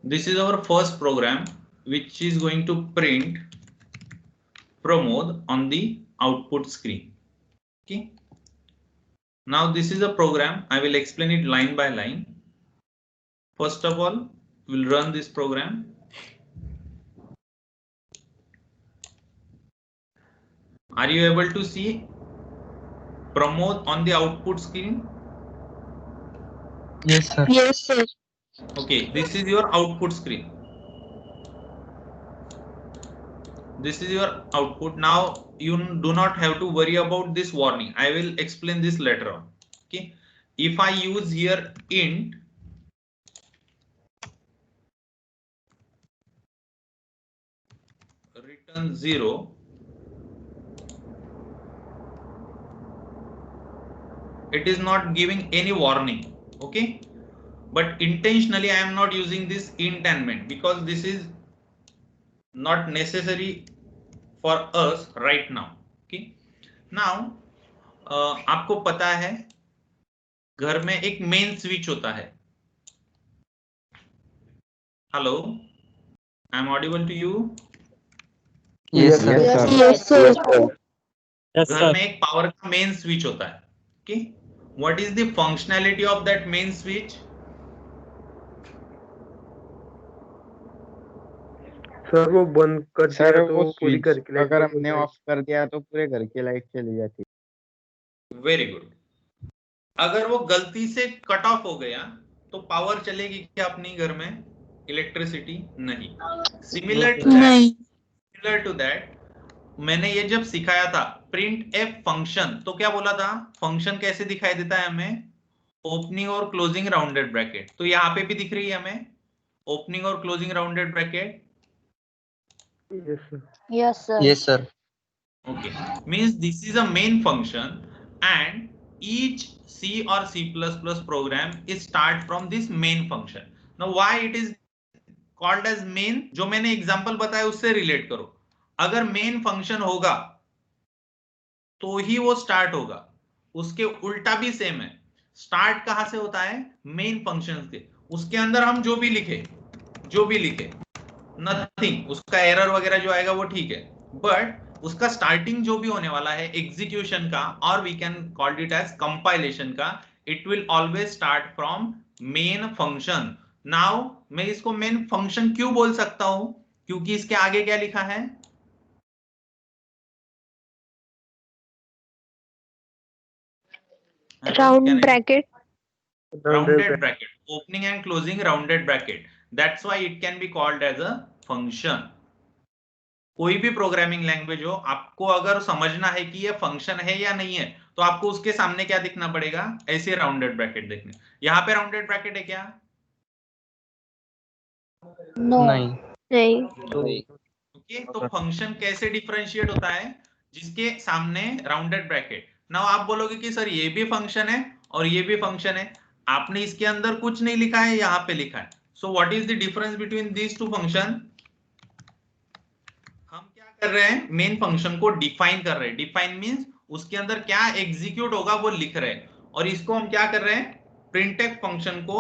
this is our first program which is going to print Pramod on the output screen. Okay. Now this is a program. I will explain it line by line. First of all, we'll run this program. Are you able to see Pramod on the output screen? Yes, sir. Yes, sir. Okay, this is your output screen. This is your output. Now you do not have to worry about this warning. I will explain this later on. Okay, if I use here int return 0, it is not giving any warning. Okay, but intentionally I am not using this int and main because this is not necessary for us right now. Okay, now आपको पता है घर में एक main switch होता है. Hello, I am audible to you? Yes, sir. Yes, sir. घर में एक पावर का मेन स्विच होता है. Okay, what is the functionality of that main switch? Sir वो बंद कर दिया सर तो वो पूरी स्विच घर की लाइट अगर बंद हो हमने जाएगी। ऑफ कर दिया तो पूरे घर की लाइट चली जाती है। Very good. अगर वो गलती से कट ऑफ हो गया तो पावर चलेगी क्या अपनी घर में? इलेक्ट्रिसिटी नहीं. सिमिलर टू दैट मैंने ये जब सिखाया था प्रिंट एफ फंक्शन, तो क्या बोला था? फंक्शन कैसे दिखाई देता है हमें? ओपनिंग और क्लोजिंग राउंडेड ब्रैकेट. तो यहाँ पे भी दिख रही है हमें ओपनिंग और closing rounded bracket. Yes sir. Yes, sir. Yes, sir. Okay, means this is a main function and each C or C++ program is start from this main function. Now why it is called as main? जो मैंने example बताया उससे relate करो. अगर main function होगा तो ही वो start होगा, उसके उल्टा भी सेम है. स्टार्ट कहां से होता है? मेन फंक्शन के. उसके अंदर हम जो भी लिखे नथिंग, उसका एरर वगैरह जो आएगा वो ठीक है, बट उसका स्टार्टिंग जो भी होने वाला है एग्जीक्यूशन का, और we can call it as compilation का, it will always start from main function. Now मैं इसको मेन फंक्शन क्यों बोल सकता हूं? क्योंकि इसके आगे क्या लिखा है? Round bracket. Rounded bracket, opening and closing rounded bracket. That's why it can be called as a function. कोई भी प्रोग्रामिंग लैंग्वेज हो, आपको अगर समझना है कि ये फंक्शन है या नहीं है तो आपको उसके सामने क्या दिखना पड़ेगा? ऐसे राउंडेड ब्रैकेट देखने. यहाँ पे राउंडेड ब्रैकेट है क्या? No. नहीं. ओके, तो फंक्शन कैसे डिफरेंशिएट होता है? जिसके सामने राउंडेड ब्रैकेट. नाउ आप बोलोगे कि सर ये भी फंक्शन है और ये भी फंक्शन है, आपने इसके अंदर कुछ नहीं लिखा है, यहाँ पे लिखा है. So what is the difference between these two function? हम क्या कर रहे हैं? मेन फंक्शन को डिफाइन कर रहे हैं. डिफाइन मींस उसके अंदर क्या एग्जीक्यूट होगा वो लिख रहे हैं, और इसको हम क्या कर रहे हैं? प्रिंटफ फंक्शन को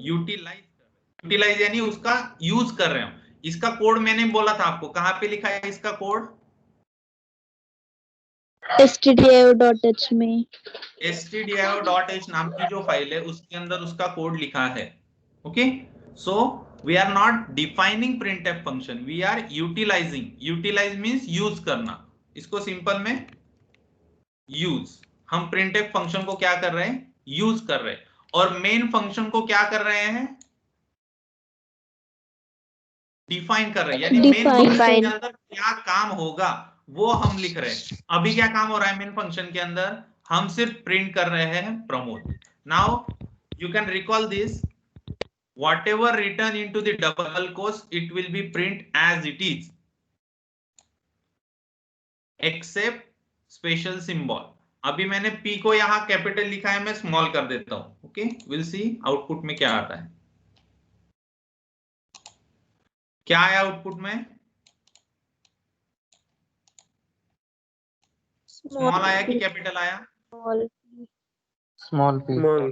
यूटिलाइज यानी उसका यूज कर रहे हैं. इसका कोड मैंने बोला था आपको, कहां पे लिखा है इसका कोड? stdio.h में. stdio.h नाम की जो फाइल है उसके अंदर उसका कोड लिखा है. Okay, so we are not defining printf function, we are utilising. Utilise means use करना. इसको सिंपल में यूज. हम printf फंक्शन को क्या कर रहे हैं? यूज कर रहे हैं. और मेन फंक्शन को क्या कर रहे हैं? डिफाइन कर रहे हैं. यानी मेन फंक्शन के अंदर क्या काम होगा वो हम लिख रहे हैं. अभी क्या काम हो रहा है मेन फंक्शन के अंदर? हम सिर्फ प्रिंट कर रहे हैं Pramod. Now you can recall this, whatever written into the double quotes it will be print as it is except special symbol. अभी मैंने p को यहां कैपिटल लिखा है, मैं स्मॉल कर देता हूं. ओके, विल सी आउटपुट में क्या आता है. क्या आया आउटपुट में? स्मॉल आया कि कैपिटल आया? Small p. स्मॉल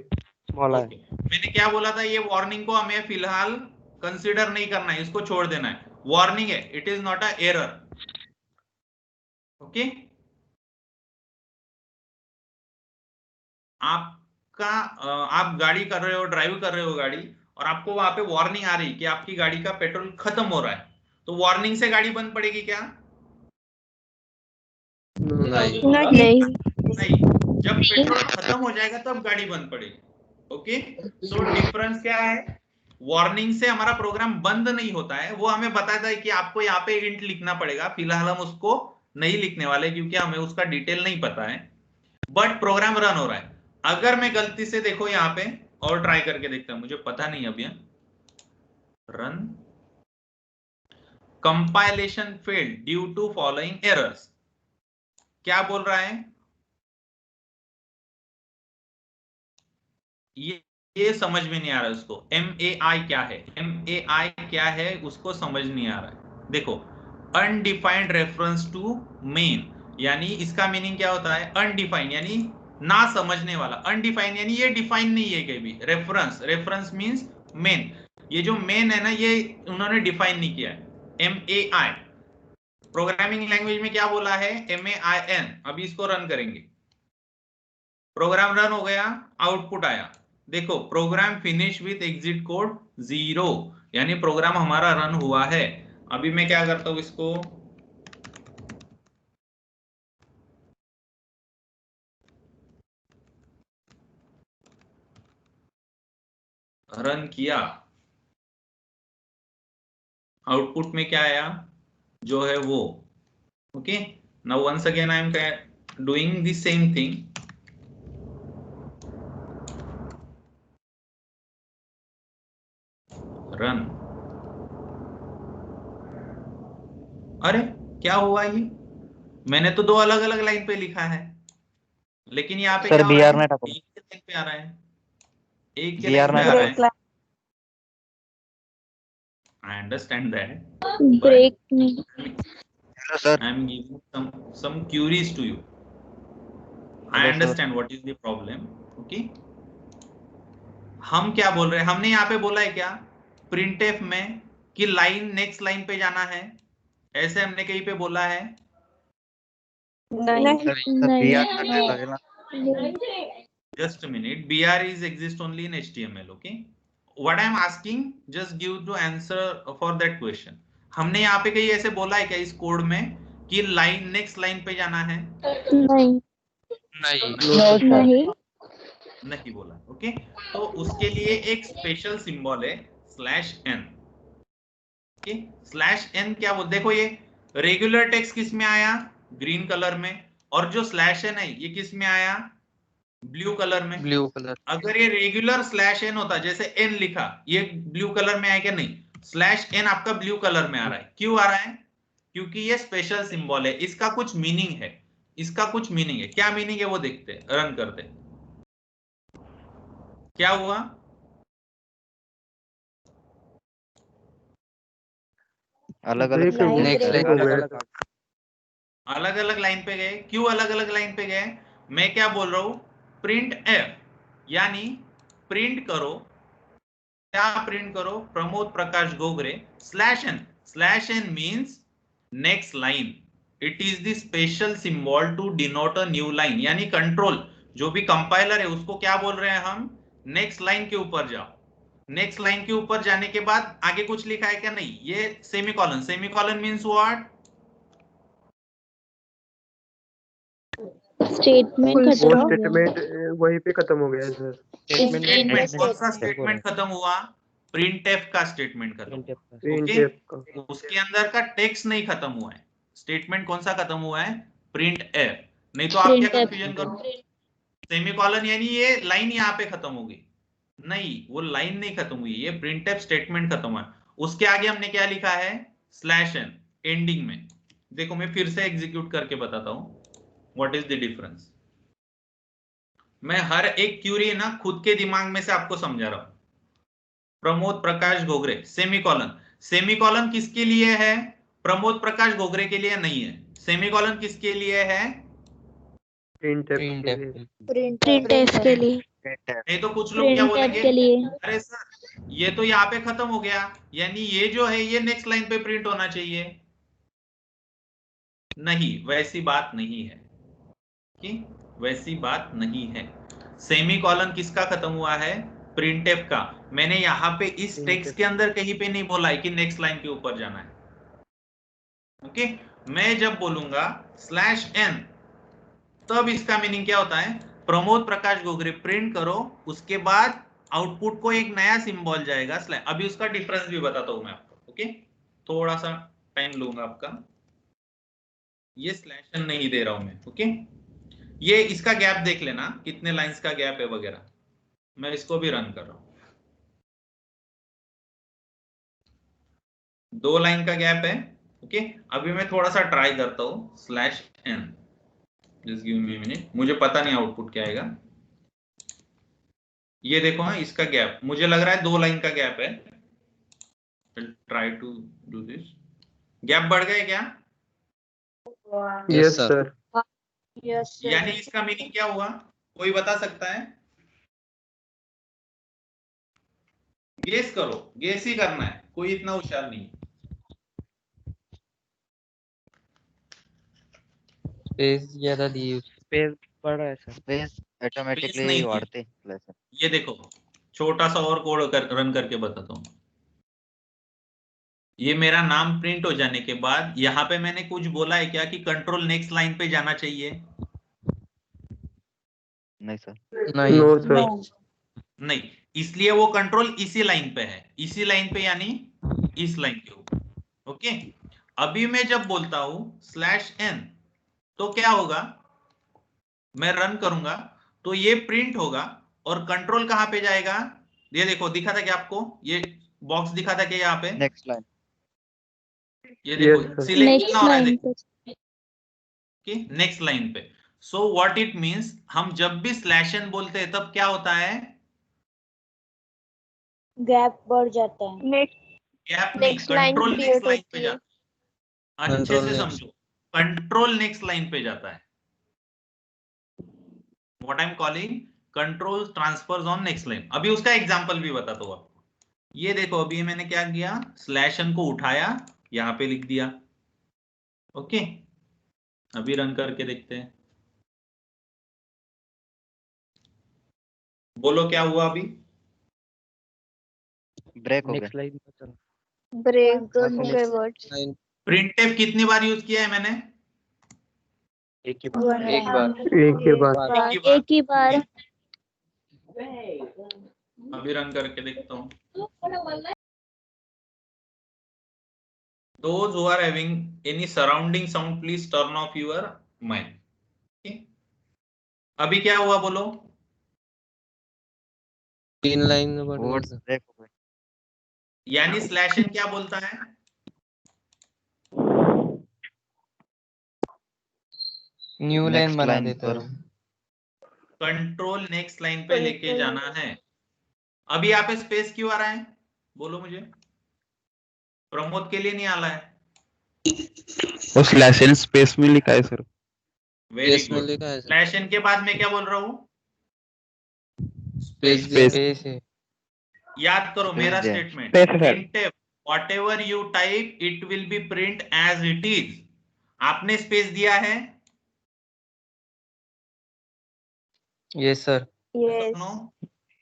स्मॉल है. Okay. मैंने क्या बोला था, ये वार्निंग को हमें फिलहाल कंसीडर नहीं करना है, इसको छोड़ देना है, वार्निंग है, it is not a error. Okay, आप गाड़ी कर रहे हो, ड्राइव कर रहे हो गाड़ी, और आपको वहां पे वार्निंग आ रही कि आपकी गाड़ी का पेट्रोल खत्म हो रहा है, तो वार्निंग से गाड़ी बंद पड़ेगी क्या? नहीं। नहीं। नहीं, जब पेट्रोल खत्म हो जाएगा तब गाड़ी बंद पड़ेगी। ओके, सो डिफरेंस क्या है, वार्निंग से हमारा प्रोग्राम बंद नहीं होता है, वो हमें बताता है कि आपको यहाँ पे इंट लिखना पड़ेगा, फिलहाल हम उसको नहीं लिखने वाले क्योंकि हमें उसका डिटेल नहीं पता है, बट प्रोग्राम रन हो रहा है। अगर मैं गलती से, देखो यहाँ पे और ट्राई करके देखता हूं, मुझे पता नहीं अभी, run compilation failed due to following errors, क्या बोल रहा है ये समझ में नहीं आ रहा है उसको। MAI क्या है, MAI क्या है उसको समझ नहीं आ रहा है। देखो, अनडिफाइंड रेफरेंस टू मेन, यानी इसका मीनिंग क्या होता है, अनडिफाइंड यानी ना समझने वाला, अनडिफाइंड यानी ये डिफाइन नहीं है कहीं भी, रेफरेंस मींस मेन, ये जो मेन है ना ये उन्होंने डिफाइन नहीं किया है। MAI प्रोग्रामिंग लैंग्वेज में क्या बोला है, MAIN। अभी इसको रन करेंगे, प्रोग्राम रन हो गया, आउटपुट आया, देखो program finish with exit code 0, यानी प्रोग्राम हमारा रन हुआ है। अभी मैं क्या करता हूं, इसको रन किया, आउटपुट में क्या आया, जो है वो। Okay, now once again I am doing the same thing, run. अरे क्या हुआ, ये मैंने तो दो अलग अलग लाइन पे लिखा है, लेकिन यहाँ पे क्या हो रहा है, एक ही लाइन पे आ रहा है, एक के लाइन पे आ रहा है। I understand that. ब्रेक नहीं। Hello, sir. I am giving some queries to you. I Hello, understand what is the problem. Okay. हम क्या बोल रहे हैं, हमने यहाँ पे बोला है क्या, printf में कि लाइन नेक्स्ट लाइन पे जाना है, ऐसे हमने कहीं पे बोला है? नहीं। Just a minute. BR is exist only in HTML. Okay. What I am asking, just give to answer for that question. हमने यहाँ पे कहीं ऐसे बोला है क्या इस कोड में कि लाइन नेक्स्ट लाइन पे जाना है? नहीं। नहीं। नहीं बोला। ओके, तो उसके लिए एक स्पेशल सिंबल है /n। ओके, /n क्या बोल, देखो ये रेगुलर टेक्स्ट किस में आया, ग्रीन कलर में, और जो /n है ये किस में आया, ब्लू कलर में। Blue colour. अगर ये रेगुलर /n होता, जैसे n लिखा, ये ब्लू कलर में आया क्या, नहीं, /n आपका ब्लू कलर में आ रहा है, क्यों आ रहा है, क्योंकि ये स्पेशल सिंबल है, इसका कुछ मीनिंग है, इसका कुछ मीनिंग है। क्या मीनिंग है वो देखते, रन करते, क्या हुआ, अलग अलग अलग अलग लाइन पे गए, क्यों अलग अलग लाइन पे गए, मैं क्या बोल रहा हूं, प्रिंट एफ, यानी प्रिंट करो, क्या प्रिंट करो, Pramod Prakash Gogre /n means next line, it is the special symbol to denote a new line, यानी कंट्रोल जो भी कंपाइलर है उसको क्या बोल रहे हैं हम, नेक्स्ट लाइन के ऊपर जाओ। नेक्स्ट लाइन के ऊपर जाने के बाद आगे कुछ लिखा है क्या, नहीं, ये semicolon, semicolon means what, statement वो खत्म। स्टेटमेंट वहीं पे खत्म हो गया है सर। स्टेटमेंट कौन सा स्टेटमेंट खत्म हुआ, प्रिंटफ का स्टेटमेंट खत्म हुआ। ओके, उसके अंदर का टेक्स्ट नहीं खत्म हुआ है, स्टेटमेंट कौन सा खत्म हुआ है, प्रिंटफ। नहीं तो आप क्या कंफ्यूजन करो, सेमीकोलन यानी ये लाइन यहाँ पे खत्म होगी, नहीं वो लाइन नहीं खत्म हुई, ये प्रिंटफ स्टेटमेंट खत्म हुआ है। उसके आगे हमने क्या लिखा है, /n एंडिंग में। देखो मैं फिर से एग्जीक्यूट करके बताता हूं व्हाट इज द डिफरेंस। मैं हर एक क्यूरी ना खुद के दिमाग में से आपको समझा रहा हूं। प्रमोद प्रकाश गोगरे सेमीकोलन, सेमीकोलन किसके लिए है, प्रमोद प्रकाश गोगरे के लिए नहीं है, सेमीकोलन किसके लिए है, प्रिंट के लिए। नहीं तो कुछ लोग क्या प्रिंट बोलेंगे, के लिए अरे सर ये तो यहाँ पे खत्म हो गया, यानी ये जो है ये नेक्स्ट लाइन पे प्रिंट होना चाहिए। नहीं, वैसी बात नहीं है कि वैसी बात नहीं है। सेमी कॉलन किसका खत्म हुआ है, प्रिंटफ का। मैंने यहाँ पे इस टेक्स्ट के अंदर कहीं पे नहीं बोला है कि नेक्स्ट लाइन के ऊपर जाना है। ओके, मैं जब बोलूंगा /n तब इसका मीनिंग क्या होता है, प्रमोद प्रकाश गोगरे प्रिंट करो, उसके बाद आउटपुट को एक नया सिंबल जाएगा स्लैश। अभी उसका डिफरेंस भी बताता हूं मैं आपको। ओके, थोड़ा सा टाइम लूंगा आपका, ये /n नहीं दे रहा हूं मैं। ओके, ये इसका गैप देख लेना कितने लाइंस का गैप है वगैरह। मैं इसको भी रन कर रहा हूं, 2 लाइन का गैप है। ओके, अभी मैं थोड़ा सा ट्राई करता हूं /n, just give me minute, मुझे पता नहीं आउटपुट क्या आएगा। ये देखो, हाँ इसका गैप मुझे लग रहा है 2 लाइन का गैप है। Try to do this. Gap बढ़ गए क्या? Yes sir. यस यानी इसका मीनिंग क्या हुआ, कोई बता सकता है? गेस करो, गेस ही करना है, कोई इतना होशियार नहीं। स्पेस ज्यादा दी, स्पेस बढ़ रहा है सर, स्पेस Space ऑटोमेटिकली नहीं थी। वाढते प्लस। ये देखो, छोटा सा और कोड रन करके बताता हूँ। ये मेरा नाम प्रिंट हो जाने के बाद यहाँ पे मैंने कुछ बोला है क्या कि कंट्रोल नेक्स्ट लाइन पे जाना चाहिए? नहीं सर। नहीं नो सर। नहीं, इसलिए वो कंट्रोल इसी लाइन पे है, इसी लाइन पे यानी इस लाइन के ऊपर। ओके, अभी मैं जब बोलता हूं /n तो क्या होगा, मैं रन करूंगा तो ये प्रिंट होगा और कंट्रोल कहां पे जाएगा? ये देखो, दिखा था क्या आपको, ये बॉक्स दिखा था क्या यहाँ पे? Next line. ये देखो, Yes, sir. सिलेक्ट नेक्स्ट कितना हो रहा है, लाइन देखो पे कि नेक्स्ट लाइन पे। सो व्हाट इट मींस, हम जब भी /n बोलते हैं तब क्या होता है, गैप बढ़ जाता है। गैप नहीं, कंट्रोल नेक्स्ट लाइन पे जाता है। अच्छे Control से next. समझो, कंट्रोल नेक्स्ट लाइन पे जाता है। What I am calling control transfers on next line. अभी उसका एग्जांपल भी बताता हूँ आपको। ये देखो, अभी मैंने क्या किया, /n को उठाया, यहाँ पे लिख दिया। ओके, अभी रन करके देखते हैं, बोलो क्या हुआ अभी? ब्रेक हो गया। नेक्स्ट लाइन पर चलो। ब्रेक हो Next गए वर्ड्स। Line. प्रिंटफ कितनी बार यूज किया है मैंने? एक के बाद एक बार. एक के बाद। एक ही बार। अभी रन करके देखता हूँ। Those who are having any surrounding sound, please turn off your mic. Okay? अभी क्या हुआ बोलो? 3 लाइन बढ़ गई वर्ड्स सर. ब्रेक हो गए। यानी /n क्या बोलता है? न्यू लाइन नेक्स्ट बना लाइन देता पर। है. कंट्रोल नेक्स्ट लाइन पे लेके जाना है। अभी यहाँ पे स्पेस क्यों आ रहा है, बोलो मुझे? प्रमोद के लिए नहीं आ रहा है। वो /n स्पेस में लिखा है सर। वेरी Space में गुड। लिखा है सर. /n के बाद मैं क्या बोल रहा हूँ? Space Space. स्पेस है. याद करो Space मेरा दिया। Statement, Space, sir. printf whatever you type it will be print as it is। आपने स्पेस दिया है? Yes sir. सुनो,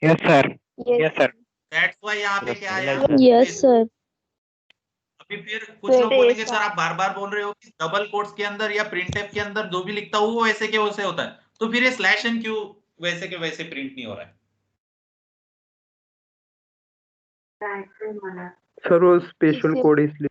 yes sir. Yes sir. That's why यहाँ पे Yes, क्या sir. आया? Yes sir. अभी फिर कुछ लोग बोलेंगे सर आप बार बार बोल रहे हो कि डबल कोट्स के अंदर या प्रिंटफ के अंदर जो भी लिखता हूँ वो वैसे के वैसे होता है, तो फिर ये /n क्यों वैसे के वैसे प्रिंट नहीं हो रहा है? सर वो स्पेशल कोड इसलिए।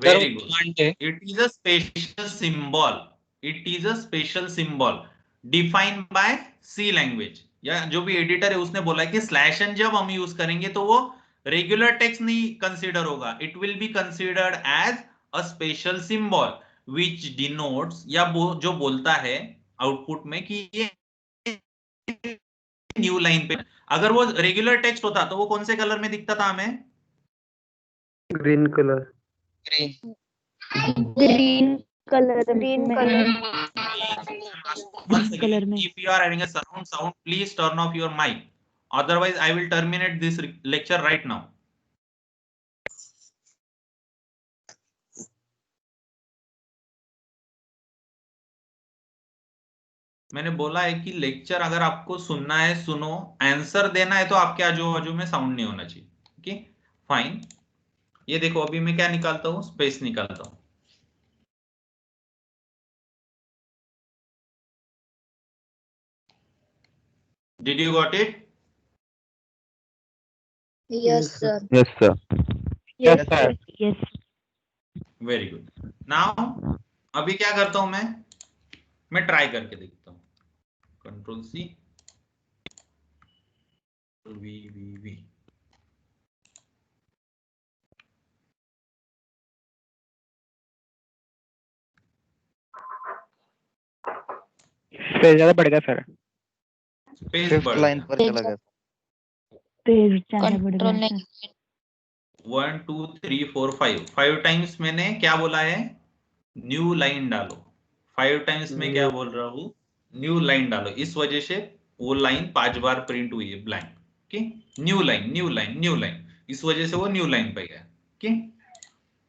वेरी गुड, कमांड है. it is a special symbol, it is a special symbol defined by C language, या जो भी एडिटर है उसने बोला कि /n जब हम यूज करेंगे तो वो रेगुलर टेक्स्ट नहीं कंसीडर होगा, it will be considered as a special symbol which denotes, या जो बोलता है आउटपुट में कि ये न्यू लाइन पे। अगर वो रेगुलर टेक्स्ट होता तो वो कौन से कलर में दिखता था हमें? Green colour. Green. Green colour में। once again, if you are having a surround sound, please turn off your mic. Otherwise, I will terminate this lecture right now. मैंने बोला है कि लेक्चर अगर आपको सुनना है सुनो, आंसर देना है तो आपके आजू बाजू में साउंड नहीं होना चाहिए. Okay fine. ये देखो अभी मैं क्या निकालता हूँ, स्पेस निकालता हूँ. Did you got it? Yes, sir. Yes, sir. Yes, sir. Yes. Very good. Now अभी क्या करता हूं मैं ट्राई करके देखता हूं. Control C, V V V. Space ज्यादा बढ़ गया सर. स्पेस फिफ्थ बढ़ लाइन गया. पर चला गया. पेज ज्यादा बढ़ कंट्रोल गया नहीं. सर. 1 2 3 4 5 टाइम्स मैंने क्या बोला है, न्यू लाइन डालो. 5 टाइम्स में क्या बोल रहा हूँ, न्यू लाइन डालो. इस वजह से वो लाइन 5 बार प्रिंट हुई है blank. Okay new line new line new line, इस वजह से वो न्यू लाइन पे गया. ओके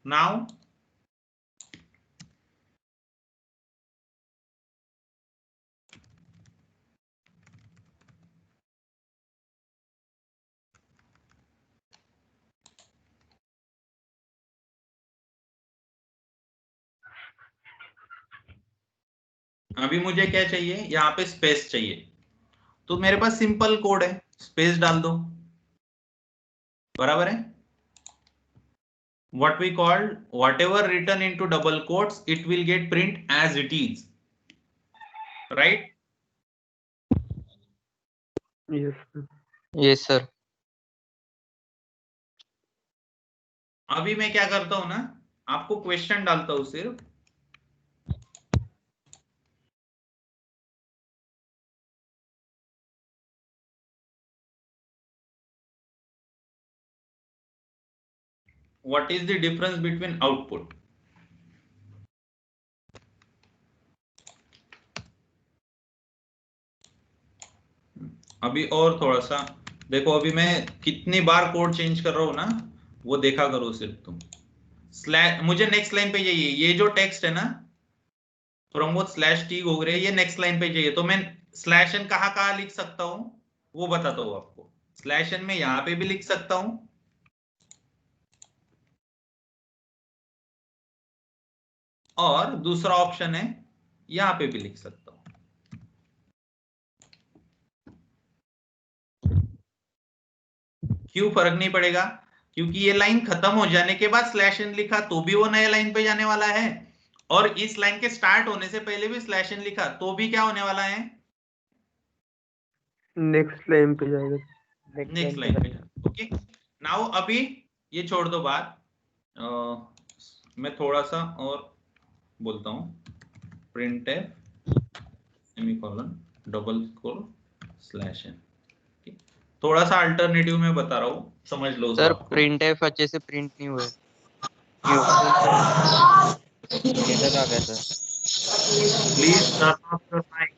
नाउ अभी मुझे क्या चाहिए, यहाँ पे स्पेस चाहिए. तो मेरे पास सिंपल कोड है, स्पेस डाल दो. बराबर है. What we called, whatever written into double quotes, it will get print as it is. Right? Yes, sir. Yes, sir. अभी मैं क्या करता हूं ना, आपको क्वेश्चन डालता हूं सिर्फ. What is the difference between output? अभी और थोड़ा सा देखो, अभी मैं कितनी बार कोड चेंज कर रहा हूं ना, वो देखा करो सिर्फ तुम. स्लैश, मुझे नेक्स्ट लाइन पे चाहिए. ये जो टेक्स्ट है ना, प्रमोद स्लैश टी हो रहे, ये नेक्स्ट लाइन पे चाहिए. तो मैं स्लैश एन कहाँ लिख सकता हूं वो बताता हूं आपको. स्लैश एन में यहाँ पे भी लिख सकता हूं, और दूसरा ऑप्शन है यहां पे भी लिख सकता हूं. क्यों फर्क नहीं पड़ेगा? क्योंकि ये लाइन खत्म हो जाने के बाद स्लैश एन लिखा तो भी वो नए लाइन पे जाने वाला है, और इस लाइन के स्टार्ट होने से पहले भी स्लैश एन लिखा तो भी क्या होने वाला है, नेक्स्ट लाइन पे जाएगा. नेक्स्ट लाइन पे. ओके नाउ अभी ये छोड़ दो बात. मैं थोड़ा सा और बोलता हूं. printf सेमीकोलन डबल कोल स्लैश एन. थोड़ा सा अल्टरनेटिव में बता रहा हूं, समझ लो सर प्रिंटफ अच्छे से प्रिंट नहीं हुआ. एरर आ गया sir. Please turn off your mic.